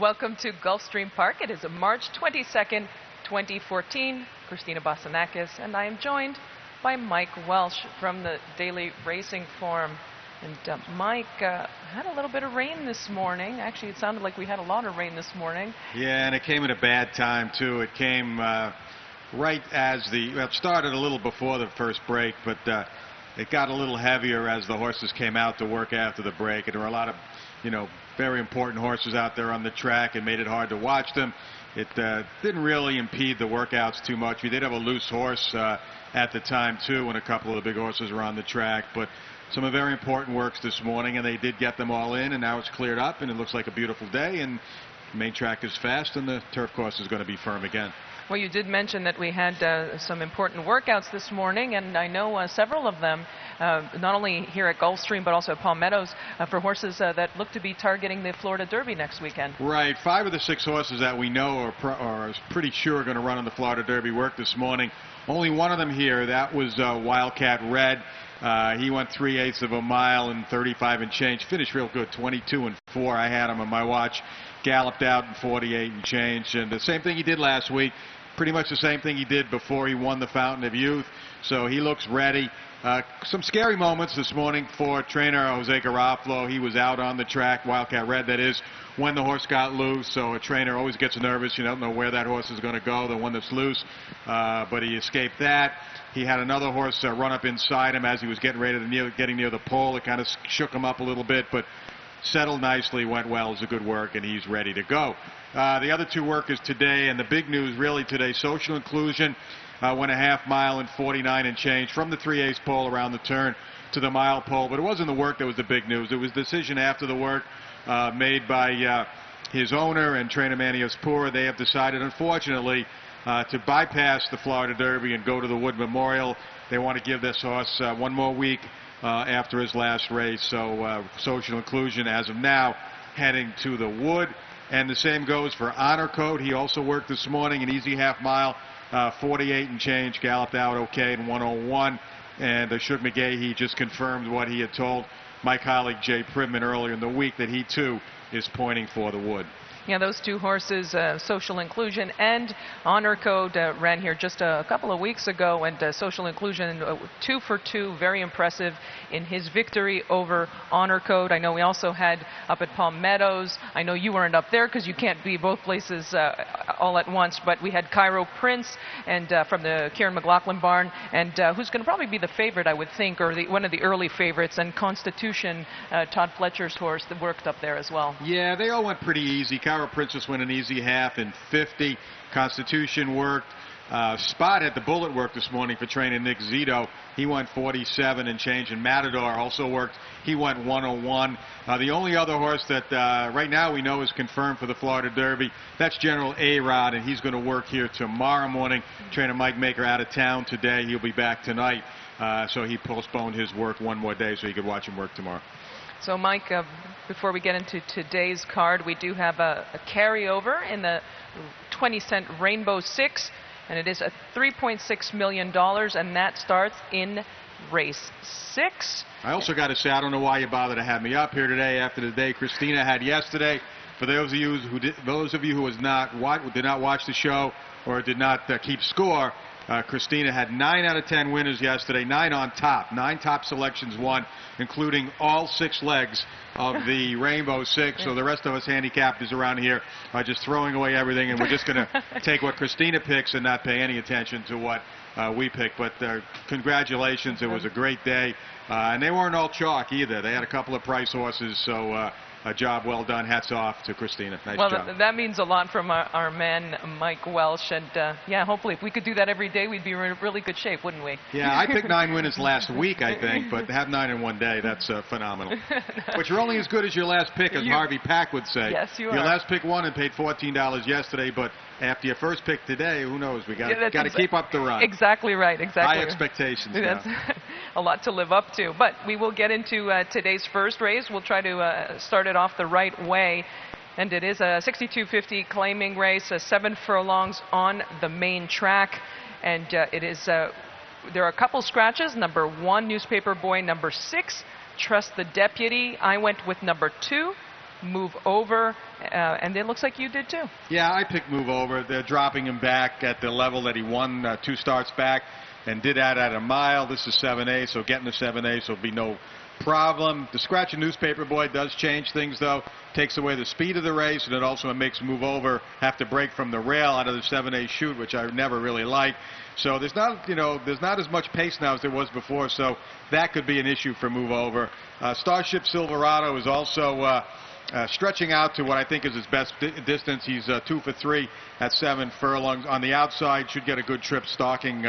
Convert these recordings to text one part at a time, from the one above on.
Welcome to Gulfstream Park. It is March 22nd, 2014. Christina Basanakis, and I am joined by Mike Welsh from the Daily Racing Forum. And Mike, had a little bit of rain this morning. Actually, it sounded like we had a lot of rain this morning. Yeah, and it came at a bad time, too. It came right as it started a little before the first break, but it got a little heavier as the horses came out to work after the break. And there were a lot of, very important horses out there on the track and made it hard to watch them. It didn't really impede the workouts too much. We did have a loose horse at the time, too, when a couple of the big horses were on the track. But some very important works this morning, and they did get them all in, and now it's cleared up, and it looks like a beautiful day, and the main track is fast, and the turf course is going to be firm again. Well, you did mention that we had some important workouts this morning, and I know several of them, not only here at Gulfstream, but also at Palm Meadows, for horses that look to be targeting the Florida Derby next weekend. Right. 5 of the 6 horses that we know are pretty sure going to run on the Florida Derby work this morning. Only one of them here. That was Wildcat Red. He went 3/8 of a mile and 35 and change. Finished real good, 22 and 4. I had him on my watch. Galloped out in 48 and change. And the same thing he did last week. Pretty much the same thing he did before he won the Fountain of Youth. So he looks ready. Some scary moments this morning for trainer Jose Garofalo. He was out on the track, Wildcat Red that is, when the horse got loose. So a trainer always gets nervous. You don't know where that horse is going to go, the one that's loose. But he escaped that. He had another horse run up inside him as he was getting ready to getting near the pole. It kind of shook him up a little bit, but settled nicely, went well. It was a good work, and he's ready to go. The other 2 workers today, and the big news really today, Social Inclusion went a half mile and 49 and change from the 3/8 pole around the turn to the mile pole. But it wasn't the work that was the big news. It was the decision after the work made by his owner and trainer Manny Ospura. They have decided, unfortunately, to bypass the Florida Derby and go to the Wood Memorial. They want to give this horse one more week after his last race. So Social Inclusion, as of now, heading to the Wood. And the same goes for Honor Code. He also worked this morning, an easy half mile, 48 and change, galloped out okay in 1:01. And Shug McGahee just confirmed what he had told my colleague Jay Privman earlier in the week, that he too is pointing for the Wood. Yeah, those 2 horses, Social Inclusion and Honor Code, ran here just a couple of weeks ago, and Social Inclusion 2 for 2, very impressive in his victory over Honor Code. I know we also had up at Palm Meadows. I know you weren't up there because you can't be both places all at once, but we had Cairo Prince and from the Kieran McLaughlin barn, and who's going to probably be the favorite, I would think, or one of the early favorites, and Constitution, Todd Fletcher's horse, that worked up there as well. Yeah, they all went pretty easy. Cairo Princess went an easy half in 50. Constitution worked. Spot had the bullet work this morning for trainer Nick Zito. He went 47 and change, and Matador also worked. He went 1:01. The only other horse that right now we know is confirmed for the Florida Derby, that's General A-Rod, and he's going to work here tomorrow morning. Trainer Mike Maker out of town today. He'll be back tonight. So he postponed his work one more day so he could watch him work tomorrow. So, Mike, before we get into today's card, we do have a carryover in the 20-cent Rainbow 6, and it is a $3.6 million, and that starts in race 6. I also got to say, I don't know why you bothered to have me up here today after the day Christina had yesterday. For those of you who did not watch the show or did not keep score, Christina had 9 out of 10 winners yesterday, 9 on top. 9 top selections won, including all 6 legs of the Rainbow 6. So the rest of us handicappers around here are just throwing away everything, and we're just going to take what Christina picks and not pay any attention to what we pick. But congratulations. It was a great day. And they weren't all chalk either. They had a couple of price horses, so a job well done. Hats off to Christina. Nice job. Well, that means a lot from our man, Mike Welsh. And, yeah, hopefully if we could do that every day, we'd be in really good shape, wouldn't we? Yeah, I picked 9 winners last week, I think. But to have 9 in one day, that's phenomenal. But you're only as good as your last pick, as Harvey Pack would say. Yes, you are. Your last pick won and paid $14 yesterday. But after your first pick today, who knows? We got to keep up the run. Exactly right. Exactly. High expectations. That's a lot to live up to. But we will get into today's first race. We'll try to start it off the right way. And it is a 6250 claiming race, 7 furlongs on the main track. And it is there are a couple scratches. Number 1, Newspaper Boy. Number 6, Trust the Deputy. I went with number 2, Move Over, and it looks like you did too. Yeah, I picked Move Over. They're dropping him back at the level that he won 2 starts back and did that at a mile. This is 7A, so getting to 7A, so it'll be no problem. The Scratch and Newspaper Boy does change things, though. Takes away the speed of the race, and it also makes Move Over have to break from the rail out of the 7A chute, which I never really like. So there's not, there's not as much pace now as there was before, so that could be an issue for Move Over. Starship Silverado is also stretching out to what I think is his best distance. He's 2 for 3 at 7 furlongs. On the outside, should get a good trip stalking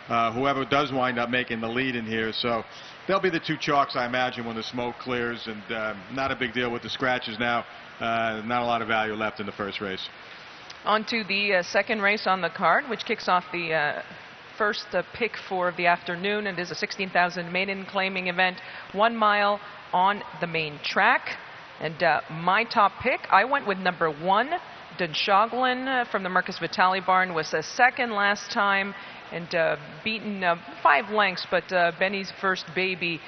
whoever does wind up making the lead in here. So they'll be the 2 chalks, I imagine, when the smoke clears, and not a big deal with the scratches now. Not a lot of value left in the first race. On to the second race on the card, which kicks off the first pick for the afternoon. It is a 16,000 maiden claiming event, 1 mile on the main track. And my top pick, I went with number 1, Dunshaughlin from the Marcus Vitale barn, was second last time and beaten 5 lengths, but Benny's First Baby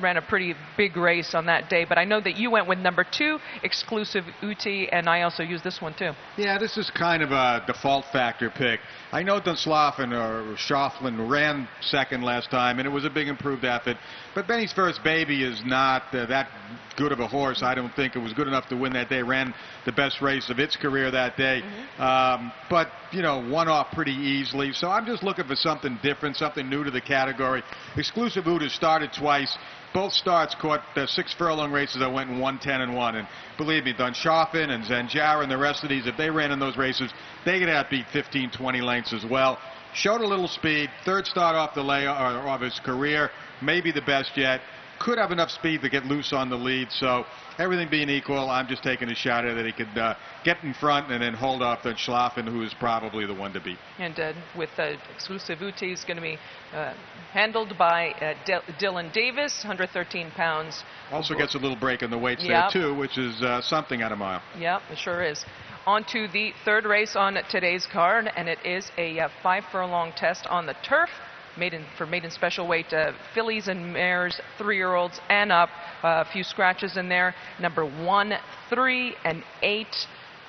ran a pretty big race on that day. But I know that you went with number 2, Exclusive Uti, and I also used this one too. Yeah, this is kind of a default factor pick. I know Dunshaughlin ran second last time, and it was a big improved effort. But Benny's First Baby is not that good of a horse. I don't think it was good enough to win that day. Ran the best race of its career that day. But, won off pretty easily. So I'm just looking for something different, something new to the category. Exclusive Uti started twice. Both starts caught 6 furlong races that went in 1:10 and 1. And believe me, Dunshaughlin and Zanjara and the rest of these, if they ran in those races, they could have beat 15, 20 lengths as well. Showed a little speed. 3rd start off the of his career, maybe the best yet. Could have enough speed to get loose on the lead. So everything being equal, I'm just taking a shot at that he could get in front and then hold off Dunshaughlin, who is probably the one to beat. And with Exclusive Uti is going to be handled by Dylan Davis, 113 pounds. Also gets a little break in the weights there too, which is something at a mile. Yeah, it sure is. On to the third race on today's card, and it is a 5 furlong test on the turf. Maiden special weight, fillies and mares, 3-year-olds and up. A few scratches in there. Number 1, 3, and 8.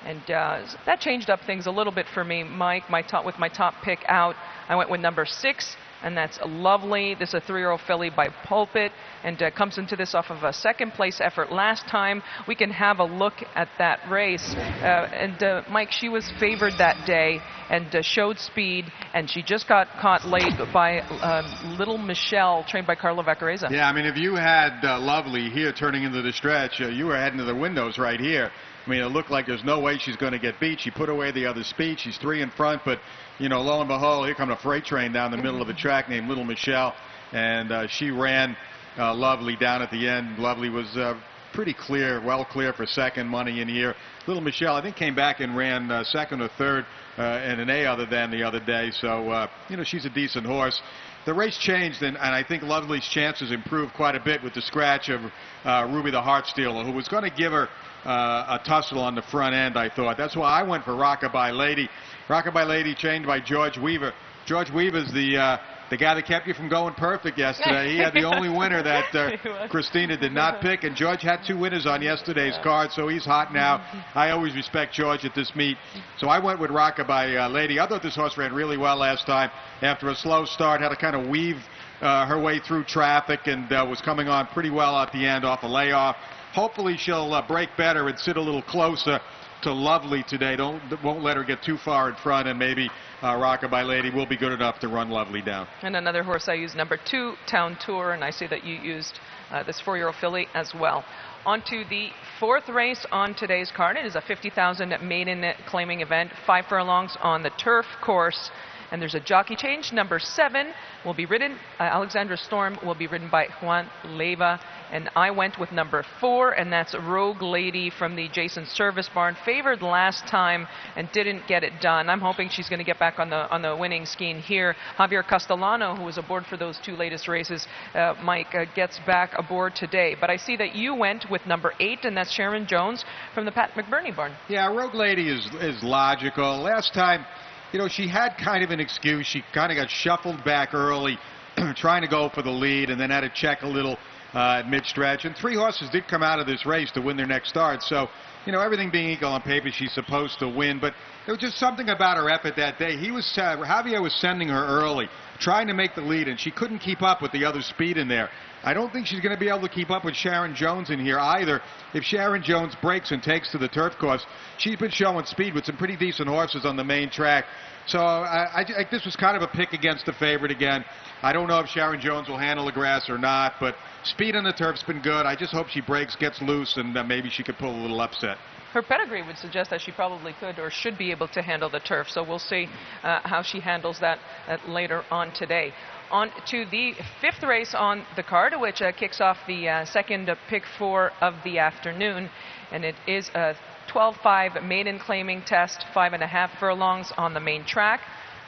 And that changed up things a little bit for me, Mike. With my top pick out, I went with number 6, and that's Lovely. This is a 3-year-old filly by Pulpit, and comes into this off of a 2nd place effort last time. We can have a look at that race. Mike, she was favored that day and showed speed, and she just got caught late by Little Michelle, trained by Carlo Vaccarezza. Yeah, I mean, if you had Lovely here turning into the stretch, you were heading to the windows right here. I mean, it looked like there's no way she's going to get beat. She put away the other speed. She's 3 in front, but, lo and behold, here comes a freight train down the middle of the track named Little Michelle, and she ran Lovely down at the end. Lovely was pretty clear, well clear for 2nd money in here. Little Michelle, I think, came back and ran 2nd or 3rd in an A other than the other day, so, she's a decent horse. The race changed, and I think Lovely's chances improved quite a bit with the scratch of Ruby the Heartstealer, who was going to give her a tussle on the front end, I thought. That's why I went for Rockabye Lady. Rockabye Lady trained by George Weaver. George Weaver's the guy that kept you from going perfect yesterday. He had the only winner that Christina did not pick, and George had 2 winners on yesterday's card, so he's hot now. I always respect George at this meet. So I went with Rockabye Lady. I thought this horse ran really well last time. After a slow start, had to kind of weave her way through traffic, and was coming on pretty well at the end off a layoff. Hopefully she'll break better and sit a little closer to Lovely today. Won't let her get too far in front, and maybe Rockabye Lady will be good enough to run Lovely down. And another horse I used, number 2, Town Tour, and I see that you used this 4-year-old filly as well. On to the 4th race on today's card. It is a 50,000 maiden claiming event, 5 furlongs on the turf course. And there's a jockey change. Number 7 will be ridden, Alexandra Storm will be ridden by Juan Leyva. And I went with number 4, and that's Rogue Lady from the Jason Service barn. Favored last time and didn't get it done. I'm hoping she's going to get back on the winning scheme here. Javier Castellano, who was aboard for those 2 latest races, Mike, gets back aboard today. But I see that you went with number 8, and that's Sharon Jones from the Pat McBurney barn. Yeah, Rogue Lady is logical. Last time, she had kind of an excuse. She kind of got shuffled back early, trying to go for the lead, and then had to check a little at mid-stretch. And 3 horses did come out of this race to win their next start. So, you know, everything being equal on paper, she's supposed to win. But there was just something about her effort that day. Javier was sending her early, trying to make the lead, and she couldn't keep up with the other speed in there. I don't think she's going to be able to keep up with Sharon Jones in here either. If Sharon Jones breaks and takes to the turf course, she's been showing speed with some pretty decent horses on the main track. So this was kind of a pick against the favorite again. I don't know if Sharon Jones will handle the grass or not, but speed on the turf's been good. I just hope she breaks, gets loose, and maybe she could pull a little upset. Her pedigree would suggest that she probably could or should be able to handle the turf, so we'll see how she handles that later on today. On to the 5th race on the card, which kicks off the second pick 4 of the afternoon, and it is a 12-5 maiden claiming test, 5.5 furlongs on the main track.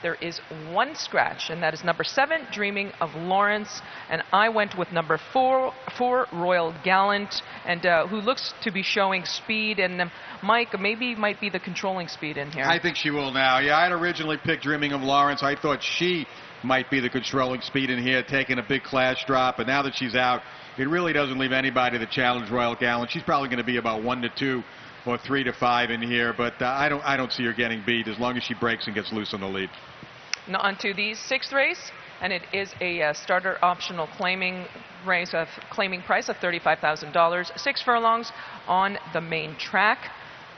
There is 1 scratch, and that is number 7, Dreaming of Lawrence. And I went with number 4, Royal Gallant, and who looks to be showing speed. And Mike, maybe might be the controlling speed in here. I think she will now. Yeah, I had originally picked Dreaming of Lawrence. I thought she might be the controlling speed in here, taking a big clash drop. But now that she's out, it really doesn't leave anybody to challenge Royal Gallant. She's probably going to be about 1 to 2 or 3 to 5 in here. But I don't see her getting beat as long as she breaks and gets loose on the lead. Now on to the 6th race, and it is a starter optional claiming race of claiming price of $35,000, 6 furlongs on the main track.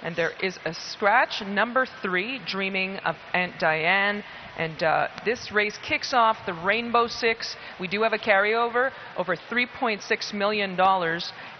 And there is a scratch, number 3, Dreaming of Aunt Diane. And this race kicks off the Rainbow Six. We do have a carryover, over $3.6 million.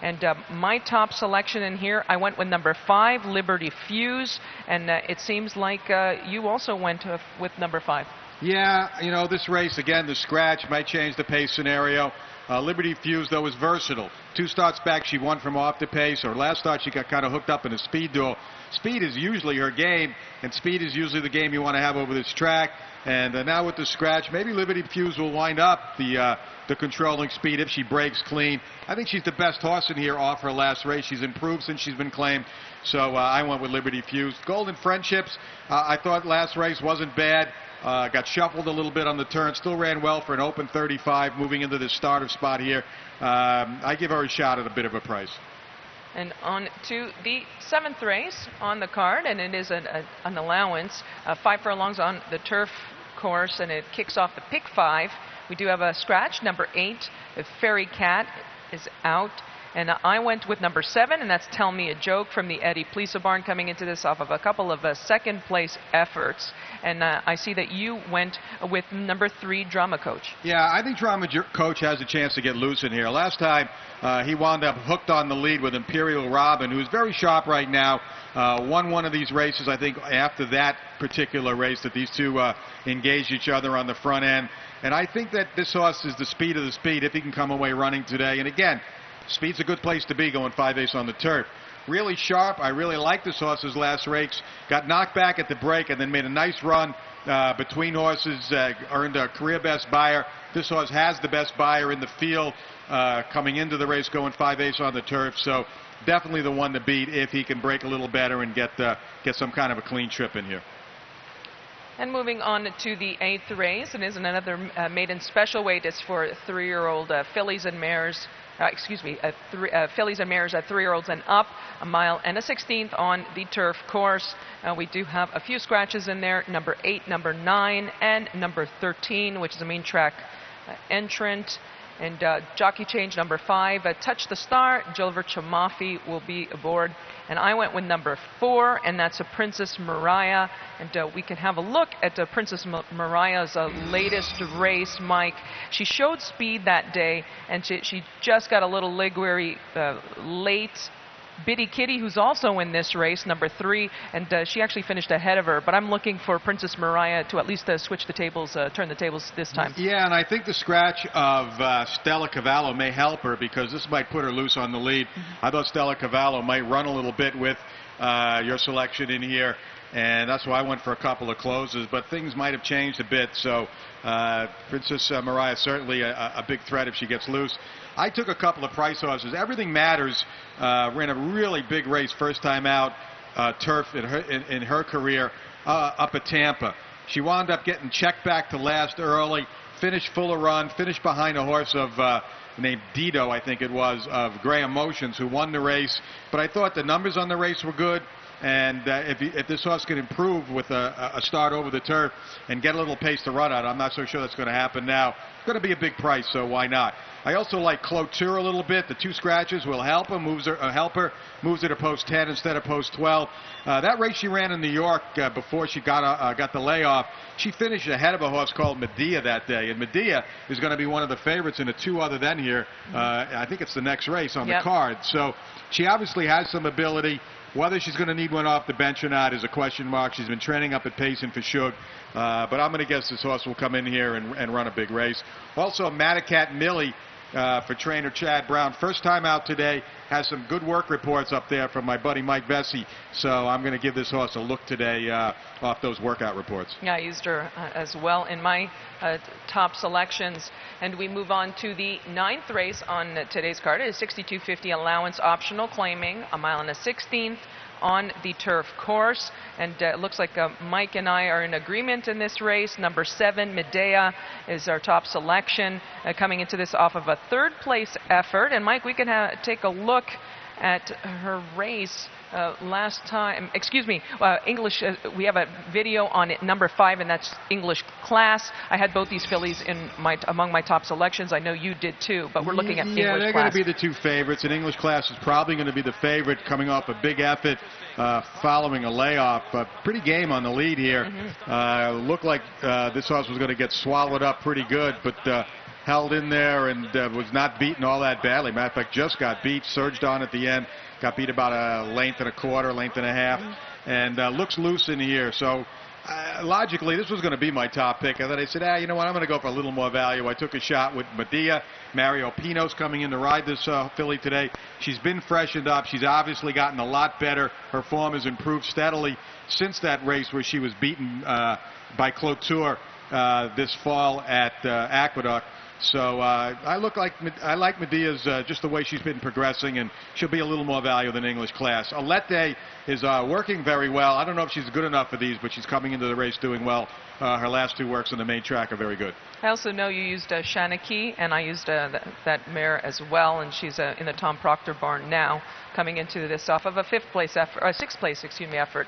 And my top selection in here, I went with number 5, Liberty Fuse. And it seems like you also went with number 5. Yeah, you know, this race, again, the scratch might change the pace scenario. Liberty Fuse, though, is versatile. 2 starts back, she won from off the pace. Her last start, she got kind of hooked up in a speed duel. Speed is usually her game, and speed is usually the game you want to have over this track. And now with the scratch, maybe Liberty Fuse will wind up the controlling speed if she breaks clean. I think she's the best horse in here off her last race. She's improved since she's been claimed. So I went with Liberty Fuse. Golden Friendships, I thought last race wasn't bad. Got shuffled a little bit on the turn. Still ran well for an open 35 moving into this starter spot here. I give her a shot at a bit of a price. And on to the 7th race on the card, and it is an allowance, 5 furlongs on the turf course, and it kicks off the pick 5. We do have a scratch, number 8, Fairy Cat is out. And I went with number 7, and that's Tell Me a Joke from the Eddie Plisa barn, coming into this off of a couple of second place efforts. And I see that you went with number 3, Drama Coach. Yeah, I think Drama Coach has a chance to get loose in here. Last time he wound up hooked on the lead with Imperial Robin, who's very sharp right now. Won one of these races, I think, after that particular race that these two engaged each other on the front end. And I think that this horse is the speed of the speed if he can come away running today. And again, speed's a good place to be going 5/8 on the turf. Really sharp. I really like this horse's last race. Got knocked back at the break and then made a nice run between horses. Earned a career best buyer. This horse has the best buyer in the field coming into the race going 5/8 on the turf. So definitely the one to beat if he can break a little better and get some kind of a clean trip in here. And moving on to the 8th race, it is another maiden special weight. It's for 3-year-old fillies and mares. Fillies and mares at 3-year-olds and up, 1 mile and a 16th on the turf course. We do have a few scratches in there, number 8, number 9, and number 13, which is a main track entrant. And jockey change number 5, Touch the Star, Gilbert Chamafi will be aboard. And I went with number 4, and that's a Princess Mariah. And we can have a look at Princess Mariah's latest race, Mike. She showed speed that day, and she just got a little leg weary late. Biddy Kitty, who's also in this race, number 3, and she actually finished ahead of her. But I'm looking for Princess Mariah to at least switch the tables, turn the tables this time. Yeah, and I think the scratch of Stella Cavallo may help her because this might put her loose on the lead. I thought Stella Cavallo might run a little bit with your selection in here, and that's why I went for a couple of closes. But things might have changed a bit, so Princess Mariah certainly a big threat if she gets loose. I took a couple of price horses. Everything Matters ran a really big race first time out turf in her career up at Tampa. She wound up getting checked back to last early, finished full of run, finished behind a horse of named Dido, I think it was, of Graham Motions, who won the race. But I thought the numbers on the race were good. And if this horse can improve with a start over the turf and get a little pace to run at, I'm not so sure that's going to happen now. It's going to be a big price, so why not? I also like Cloture a little bit. The 2 scratches will help her, moves her to post 10 instead of post 12. That race she ran in New York before she got the layoff, she finished ahead of a horse called Medea that day. And Medea is going to be one of the favorites in the 2 other than here. I think it's the next race on the card. So she obviously has some ability. Whether she's going to need one off the bench or not is a question mark. She's been training up at Payson for Shug. But I'm going to guess this horse will come in here and run a big race. Also, Madacat Millie for trainer Chad Brown. First time out today. Has some good work reports up there from my buddy Mike Vesey. So I'm going to give this horse a look today off those workout reports. Yeah, I used her as well in my top selections. And we move on to the 9th race on today's card. It is 62.50 allowance optional, claiming a mile and a 16th on the turf course. And it looks like Mike and I are in agreement in this race. Number 7, Medea, is our top selection, coming into this off of a 3rd place effort. And Mike, we can take a look at her race last time. Excuse me, English. We have a video on it, number 5, and that's English class. I had both these fillies among my top selections. I know you did too, but we're looking at English class. Yeah, they're going to be the 2 favorites, and English class is probably going to be the favorite coming off a big effort following a layoff. Pretty game on the lead here. Looked like this horse was going to get swallowed up pretty good, but held in there and was not beaten all that badly. Matter of fact, just got beat, surged on at the end, got beat about a length and a quarter, length and a half, and looks loose in here. So logically, this was going to be my top pick. And then I said, you know what, I'm going to go for a little more value. I took a shot with Medea. Mario Pino's coming in to ride this filly today. She's been freshened up. She's obviously gotten a lot better. Her form has improved steadily since that race where she was beaten by Cloture this fall at Aqueduct. So I like Medea's just the way she's been progressing, and she'll be a little more value than English class. Alette is working very well. I don't know if she's good enough for these, but she's coming into the race doing well. Her last 2 works on the main track are very good. I also know you used Shanachie, and I used that mare as well, and she's in the Tom Proctor barn now, coming into this off of a 6th place effort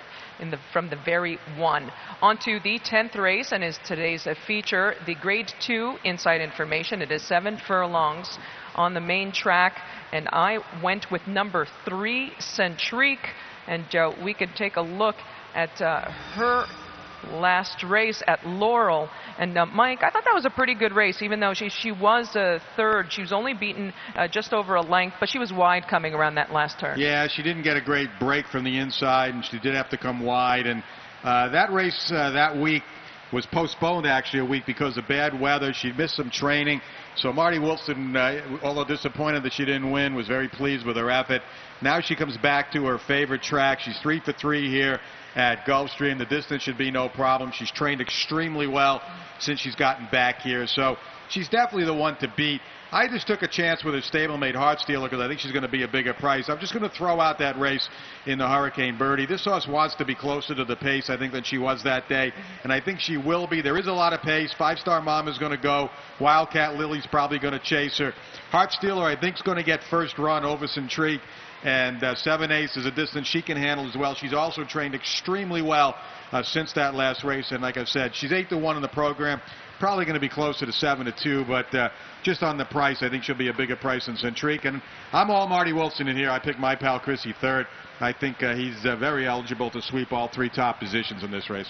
from the very 1. On to the 10th race, and is today's feature, the Grade 2 Inside Information. It is 7 furlongs on the main track, and I went with number 3, Centrique, and we could take a look at her last race at Laurel. And Mike, I thought that was a pretty good race, even though she was 3rd. She was only beaten just over a length, but she was wide coming around that last turn. Yeah, she didn't get a great break from the inside, and she did have to come wide. And that race that week was postponed actually a week because of bad weather. She missed some training. So Marty Wilson, although disappointed that she didn't win, was very pleased with her effort. Now she comes back to her favorite track. She's 3 for 3 here at Gulfstream. The distance should be no problem. She's trained extremely well since she's gotten back here. So she's definitely the one to beat. I just took a chance with her stablemate Heartstealer because I think she's going to be a bigger price. I'm just going to throw out that race in the Hurricane Birdie. This horse wants to be closer to the pace, I think, than she was that day, and I think she will be. There is a lot of pace. 5-Star Mom is going to go. Wildcat Lily's probably going to chase her. Heartstealer, I think, is going to get first run over Centrique, and 7/8 is a distance she can handle as well. She's also trained extremely well since that last race, and like I said, she's 8-1 in the program. Probably going to be closer to 7-2, but just on the price, I think she'll be a bigger price than Centrique. And I'm all Marty Wilson in here. I picked my pal Chrissy 3rd. I think he's very eligible to sweep all 3 top positions in this race.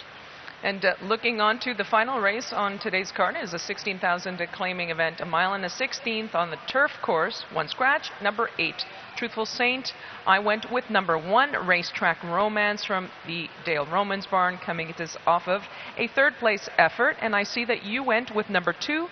And looking on to the final race on today's card is a 16,000 claiming event, a mile and a 16th on the turf course, 1 scratch, number 8. Truthful Saint. I went with number 1, Racetrack Romance from the Dale Romans barn, coming at this off of a 3rd place effort. And I see that you went with number 2,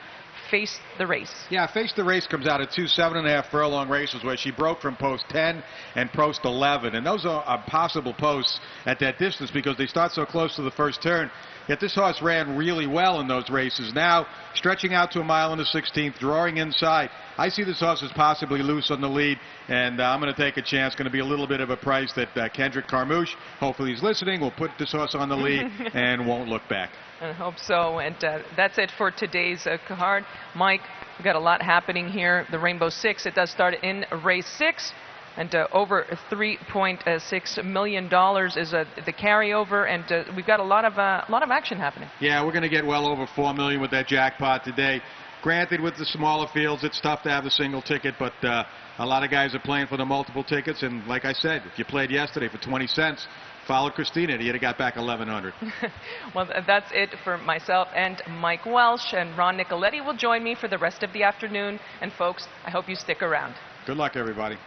Face the Race. Yeah, Face the Race comes out of 2 7.5 furlong races where she broke from post 10 and post 11. And those are impossible posts at that distance because they start so close to the first turn. Yet this horse ran really well in those races. Now, stretching out to a mile and a 16th, drawing inside. I see this horse as possibly loose on the lead, and I'm going to take a chance. Going to be a little bit of a price that Kendrick Carmouche, hopefully he's listening, will put this horse on the lead and won't look back. I hope so. And that's it for today's card. Mike, we've got a lot happening here. The Rainbow Six, it does start in race 6. And over $3.6 million is the carryover, and we've got a lot of action happening. Yeah, we're going to get well over $4 million with that jackpot today. Granted, with the smaller fields, it's tough to have a single ticket, but a lot of guys are playing for the multiple tickets. And like I said, if you played yesterday for 20 cents, followed Christina, you'd have got back 1,100. Well, that's it for myself and Mike Welsh, and Ron Nicoletti will join me for the rest of the afternoon. And folks, I hope you stick around. Good luck, everybody.